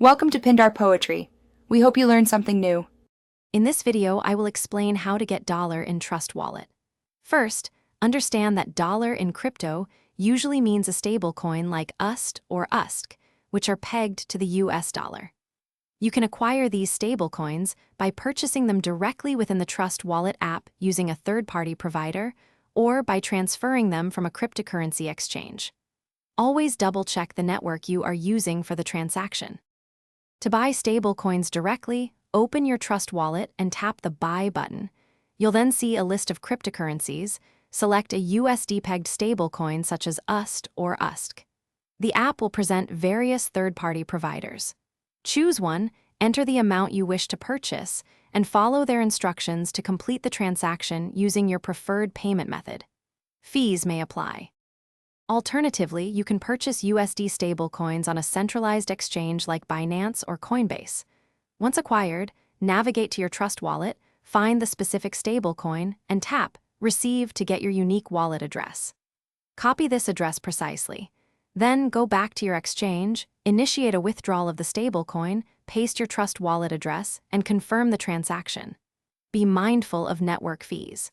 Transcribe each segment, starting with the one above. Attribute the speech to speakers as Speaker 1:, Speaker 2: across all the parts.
Speaker 1: Welcome to Pindar Poetry. We hope you learned something new.
Speaker 2: In this video, I will explain how to get dollar in Trust Wallet. First, understand that dollar in crypto usually means a stablecoin like USD or USC, which are pegged to the US dollar. You can acquire these stablecoins by purchasing them directly within the Trust Wallet app using a third-party provider or by transferring them from a cryptocurrency exchange. Always double-check the network you are using for the transaction. To buy stablecoins directly, open your Trust Wallet and tap the Buy button. You'll then see a list of cryptocurrencies. Select a USD-pegged stablecoin such as USD or USC. The app will present various third-party providers. Choose one, enter the amount you wish to purchase, and follow their instructions to complete the transaction using your preferred payment method. Fees may apply. Alternatively, you can purchase USD stablecoins on a centralized exchange like Binance or Coinbase. Once acquired, navigate to your Trust Wallet, find the specific stablecoin, and tap Receive to get your unique wallet address. Copy this address precisely. Then go back to your exchange, initiate a withdrawal of the stablecoin, paste your Trust Wallet address, and confirm the transaction. Be mindful of network fees.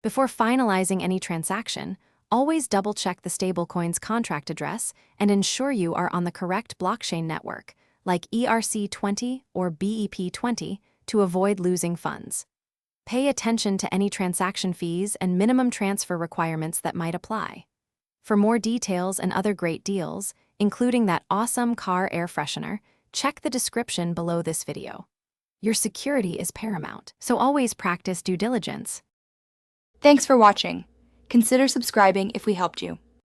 Speaker 2: Before finalizing any transaction, always double-check the stablecoin's contract address and ensure you are on the correct blockchain network, like ERC20 or BEP20, to avoid losing funds. Pay attention to any transaction fees and minimum transfer requirements that might apply. For more details and other great deals, including that awesome car air freshener, check the description below this video. Your security is paramount, so always practice due diligence.
Speaker 1: Thanks for watching. Consider subscribing if we helped you.